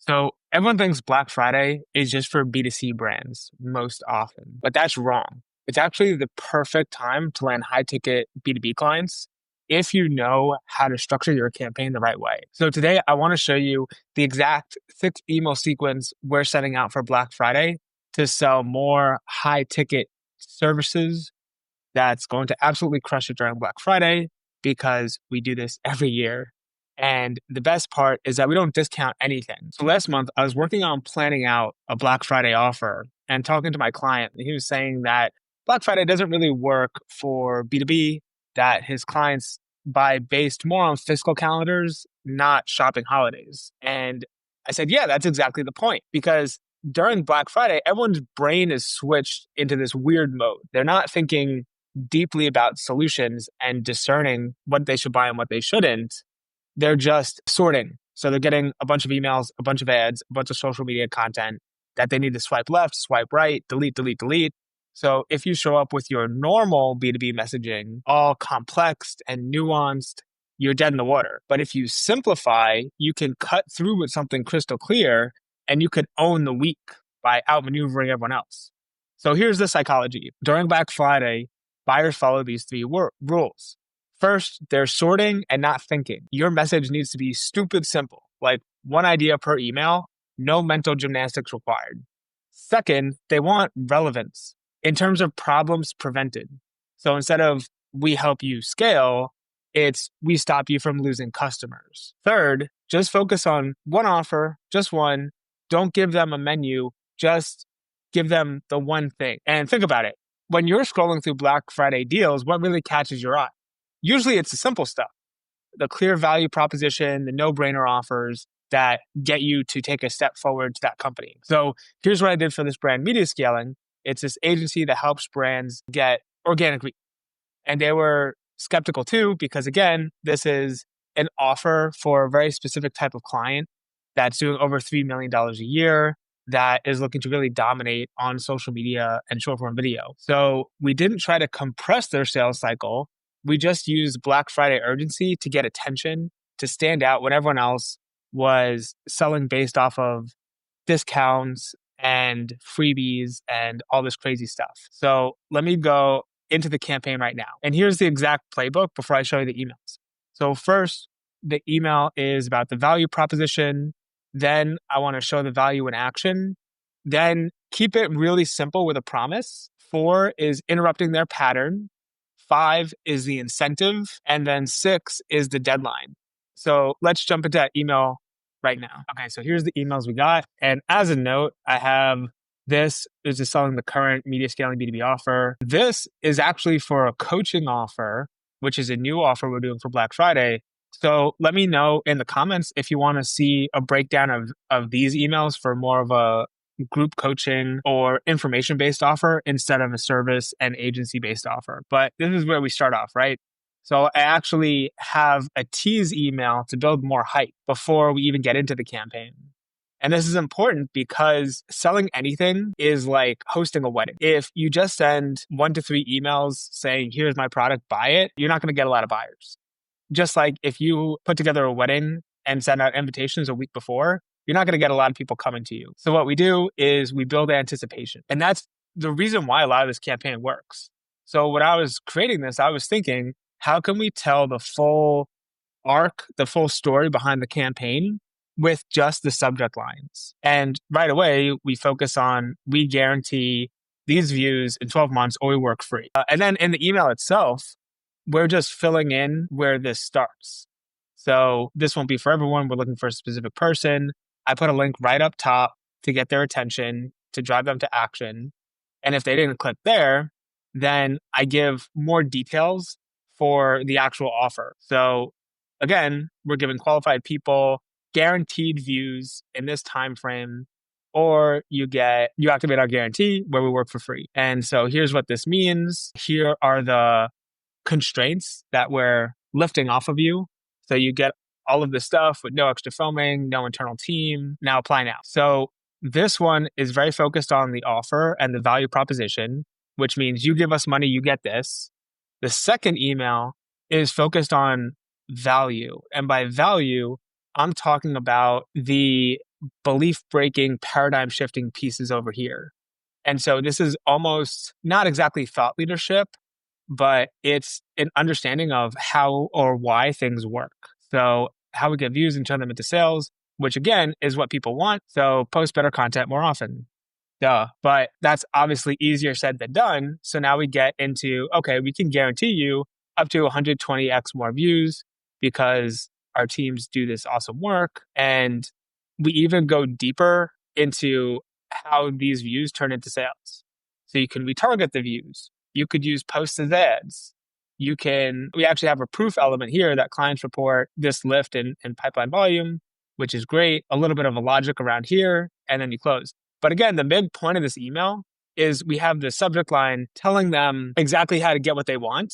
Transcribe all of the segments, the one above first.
So everyone thinks Black Friday is just for B2C brands most often, but that's wrong. It's actually the perfect time to land high ticket B2B clients if you know how to structure your campaign the right way. So today I want to show you the exact 6 email sequence we're setting out for Black Friday to sell more high ticket services that's going to absolutely crush it during Black Friday because we do this every year. And the best part is that we don't discount anything. So last month, I was working on planning out a Black Friday offer and talking to my client. He was saying that Black Friday doesn't really work for B2B, that his clients buy based more on fiscal calendars, not shopping holidays. And I said, yeah, that's exactly the point because during Black Friday, everyone's brain is switched into this weird mode. They're not thinking deeply about solutions and discerning what they should buy and what they shouldn't. They're just sorting. So they're getting a bunch of emails, a bunch of ads, a bunch of social media content that they need to swipe left, swipe right, delete, delete, delete. So if you show up with your normal B2B messaging, all complex and nuanced, you're dead in the water. But if you simplify, you can cut through with something crystal clear and you can own the week by outmaneuvering everyone else. So here's the psychology. During Black Friday, buyers follow these three rules. First, they're sorting and not thinking. Your message needs to be stupid simple, like one idea per email, no mental gymnastics required. Second, they want relevance in terms of problems prevented. So instead of we help you scale, it's we stop you from losing customers. Third, just focus on one offer, just one. Don't give them a menu, just give them the one thing. And think about it. When you're scrolling through Black Friday deals, what really catches your eye? Usually it's the simple stuff, the clear value proposition, the no-brainer offers that get you to take a step forward to that company. So here's what I did for this brand, Media Scaling. It's this agency that helps brands get organic reach. And they were skeptical too, because again, this is an offer for a very specific type of client that's doing over $3 million a year, that is looking to really dominate on social media and short form video. So we didn't try to compress their sales cycle. We just used Black Friday urgency to get attention, to stand out when everyone else was selling based off of discounts and freebies and all this crazy stuff. So let me go into the campaign right now. And here's the exact playbook before I show you the emails. So first, the email is about the value proposition. Then I want to show the value in action. Then keep it really simple with a promise. 4 is interrupting their pattern. 5 is the incentive. And then 6 is the deadline. So let's jump into that email right now. Okay, so here's the emails we got. And as a note, I have this is just selling the current Media Scaling B2B offer. This is actually for a coaching offer, which is a new offer we're doing for Black Friday. So let me know in the comments if you want to see a breakdown of these emails for more of a group coaching or information-based offer instead of a service and agency-based offer. But this is where we start off, right? So I actually have a tease email to build more hype before we even get into the campaign. And this is important because selling anything is like hosting a wedding. If you just send 1 to 3 emails saying, here's my product, buy it, you're not going to get a lot of buyers. Just like if you put together a wedding and send out invitations a week before, you're not going to get a lot of people coming to you. So what we do is we build anticipation. And that's the reason why a lot of this campaign works. So when I was creating this, I was thinking, how can we tell the full arc, the full story behind the campaign with just the subject lines? And right away, we focus on, we guarantee these views in 12 months or we work free. And then in the email itself, we're just filling in where this starts. So this won't be for everyone. We're looking for a specific person. I put a link right up top to get their attention, to drive them to action. And if they didn't click there, then I give more details for the actual offer. So again, we're giving qualified people guaranteed views in this time frame, or you activate our guarantee where we work for free. And so here's what this means. Here are the constraints that we're lifting off of you. So you get all of this stuff with no extra filming, no internal team. Now apply now. So this one is very focused on the offer and the value proposition, which means you give us money, you get this. The second email is focused on value. And by value, I'm talking about the belief breaking, paradigm shifting pieces over here. And so this is almost not exactly thought leadership, but it's an understanding of how or why things work. So how we get views and turn them into sales, which again is what people want. So post better content more often. Duh. But that's obviously easier said than done. So now we get into, okay, we can guarantee you up to 120x more views because our teams do this awesome work. And we even go deeper into how these views turn into sales. So you can retarget the views. You could use posts as ads. We actually have a proof element here that clients report this lift in pipeline volume, which is great. A little bit of a logic around here, and then you close. But again, the big point of this email is we have the subject line telling them exactly how to get what they want.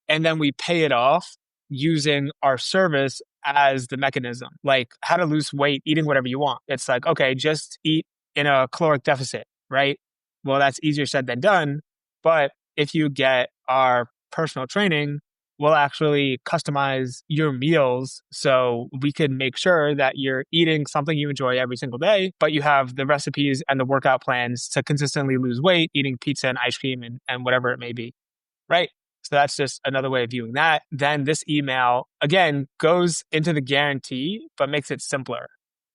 And then we pay it off using our service as the mechanism, like how to lose weight, eating whatever you want. It's like, okay, just eat in a caloric deficit, right? Well, that's easier said than done. But if you get our personal training, we'll actually customize your meals so we can make sure that you're eating something you enjoy every single day, but you have the recipes and the workout plans to consistently lose weight, eating pizza and ice cream and whatever it may be, right? So that's just another way of viewing that. Then this email, again, goes into the guarantee, but makes it simpler.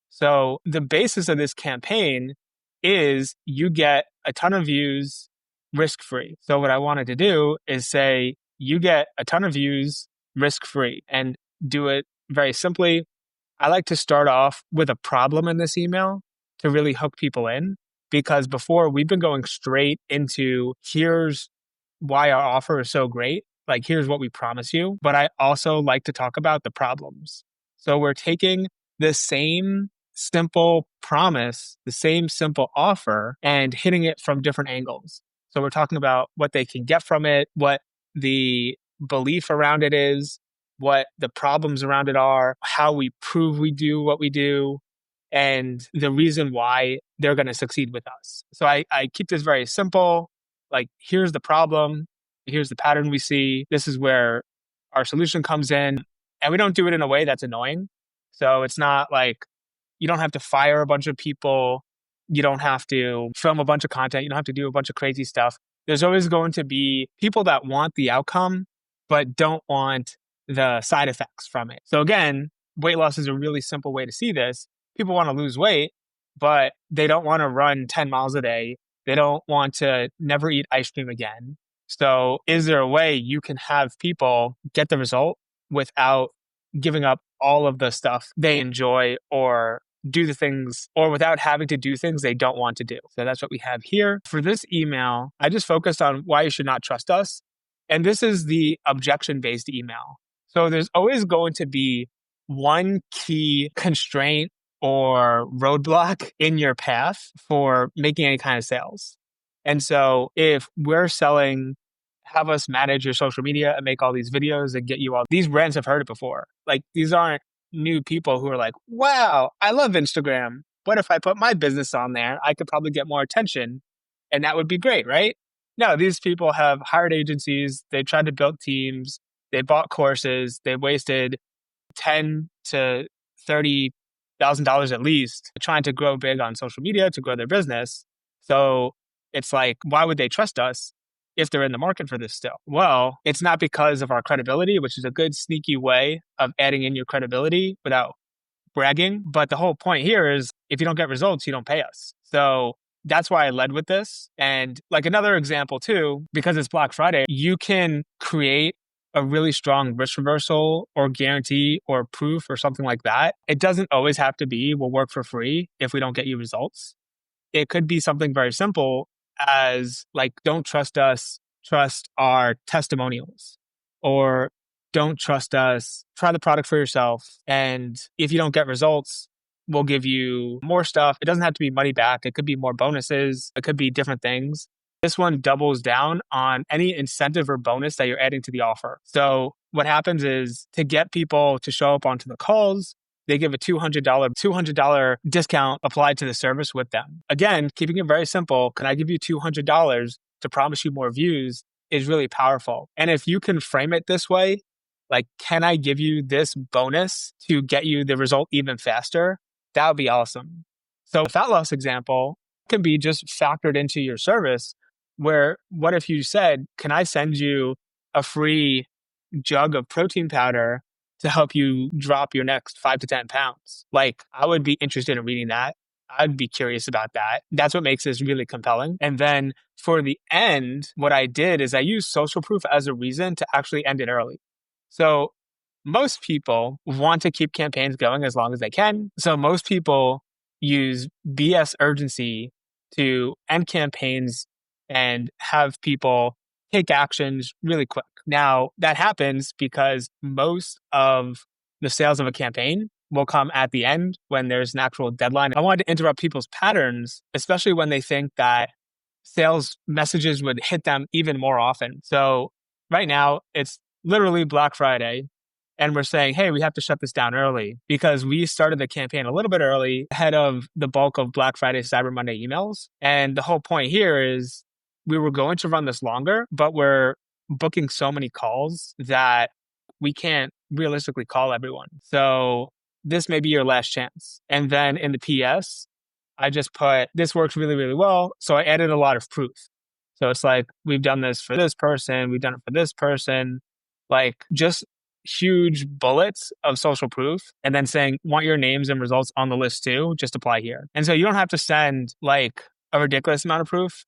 So the basis of this campaign is you get a ton of views risk-free. So what I wanted to do is say, you get a ton of views risk-free and do it very simply. I like to start off with a problem in this email to really hook people in, because before we've been going straight into here's why our offer is so great. Like, here's what we promise you. But I also like to talk about the problems. So we're taking the same simple promise, the same simple offer, and hitting it from different angles. So we're talking about what they can get from it, what the belief around it is, what the problems around it are, how we prove we do what we do, and the reason why they're going to succeed with us. So I keep this very simple. Like, here's the problem. Here's the pattern we see. This is where our solution comes in. And we don't do it in a way that's annoying. So it's not like you don't have to fire a bunch of people. You don't have to film a bunch of content. You don't have to do a bunch of crazy stuff. There's always going to be people that want the outcome, but don't want the side effects from it. So again, weight loss is a really simple way to see this. People want to lose weight, but they don't want to run 10 miles a day. They don't want to never eat ice cream again. So is there a way you can have people get the result without giving up all of the stuff they enjoy or do the things, or without having to do things they don't want to do? So that's what we have here. For this email, I just focused on why you should not trust us. And this is the objection-based email. So there's always going to be one key constraint or roadblock in your path for making any kind of sales. And so if we're selling, have us manage your social media and make all these videos and get you all, these brands have heard it before. Like, these aren't new people who are like, wow, I love Instagram. What if I put my business on there? I could probably get more attention and that would be great, right? No, these people have hired agencies. They tried to build teams. They bought courses. They wasted $10 to $30,000 at least trying to grow big on social media to grow their business. So it's like, why would they trust us if they're in the market for this still? Well, it's not because of our credibility, which is a good sneaky way of adding in your credibility without bragging. But the whole point here is if you don't get results, you don't pay us. So that's why I led with this. And like another example too, because it's Black Friday, you can create a really strong risk reversal or guarantee or proof or something like that. It doesn't always have to be, we'll work for free if we don't get you results. It could be something very simple as like, don't trust us, trust our testimonials, or don't trust us, try the product for yourself. And if you don't get results, we'll give you more stuff. It doesn't have to be money back. It could be more bonuses. It could be different things. This one doubles down on any incentive or bonus that you're adding to the offer. So what happens is, to get people to show up onto the calls, they give a $200 discount applied to the service with them. Again, keeping it very simple, can I give you $200 to promise you more views, is really powerful. And if you can frame it this way, like, can I give you this bonus to get you the result even faster? That would be awesome. So a fat loss example can be just factored into your service where what if you said, can I send you a free jug of protein powder to help you drop your next 5 to 10 pounds? Like, I would be interested in reading that. I'd be curious about that. That's what makes this really compelling. And then for the end, what I did is I used social proof as a reason to actually end it early. So most people want to keep campaigns going as long as they can. So most people use BS urgency to end campaigns and have people take actions really quick. Now, that happens because most of the sales of a campaign will come at the end when there's an actual deadline. I wanted to interrupt people's patterns, especially when they think that sales messages would hit them even more often. So right now, it's literally Black Friday. And we're saying, hey, we have to shut this down early because we started the campaign a little bit early ahead of the bulk of Black Friday, Cyber Monday emails. And the whole point here is we were going to run this longer, but we're booking so many calls that we can't realistically call everyone. So this may be your last chance. And then in the PS, I just put, this works really, really well. So I added a lot of proof. So it's like, we've done this for this person, we've done it for this person, like just huge bullets of social proof, and then saying, want your names and results on the list too, just apply here. And so you don't have to send like a ridiculous amount of proof.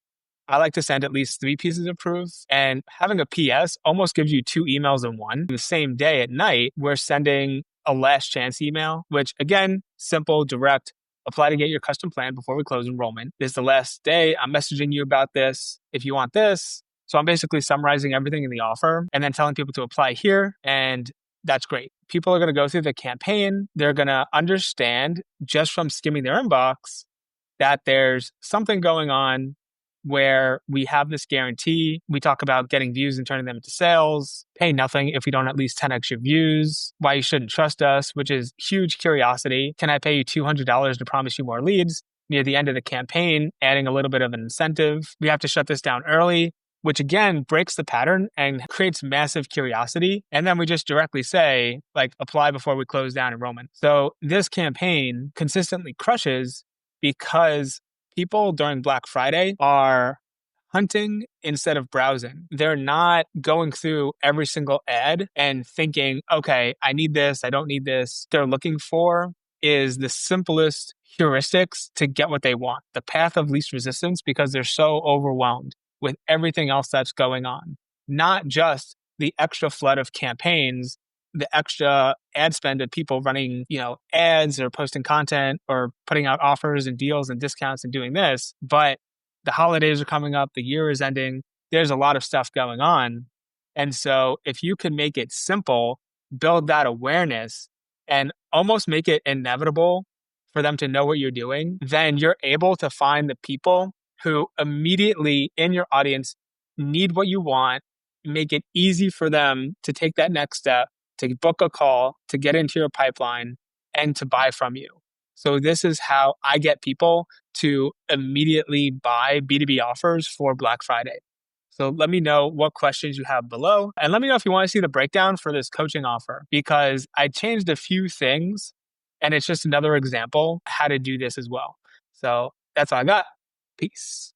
I like to send at least 3 pieces of proof, and having a PS almost gives you 2 emails in one. The same day at night, we're sending a last chance email, which again, simple, direct, apply to get your custom plan before we close enrollment. This is the last day. I'm messaging you about this. If you want this. So I'm basically summarizing everything in the offer and then telling people to apply here. And that's great. People are going to go through the campaign. They're going to understand just from skimming their inbox that there's something going on where we have this guarantee. We talk about getting views and turning them into sales, pay nothing if we don't at least 10x your views, why you shouldn't trust us, which is huge curiosity. Can I pay you $200 to promise you more leads? Near the end of the campaign, adding a little bit of an incentive. We have to shut this down early, which again breaks the pattern and creates massive curiosity. And then we just directly say, like, apply before we close down enrollment. So this campaign consistently crushes because people during Black Friday are hunting instead of browsing. They're not going through every single ad and thinking, okay, I need this, I don't need this. They're looking for is the simplest heuristics to get what they want, the path of least resistance, because they're so overwhelmed with everything else that's going on. Not just the extra flood of campaigns, the extra ad spend of people running, ads or posting content or putting out offers and deals and discounts and doing this. But the holidays are coming up, the year is ending. There's a lot of stuff going on. And so if you can make it simple, build that awareness and almost make it inevitable for them to know what you're doing, then you're able to find the people who immediately in your audience need what you want, make it easy for them to take that next step, to book a call, to get into your pipeline, and to buy from you. So this is how I get people to immediately buy B2B offers for Black Friday. So let me know what questions you have below. And let me know if you want to see the breakdown for this coaching offer, because I changed a few things and it's just another example how to do this as well. So that's all I got. Peace.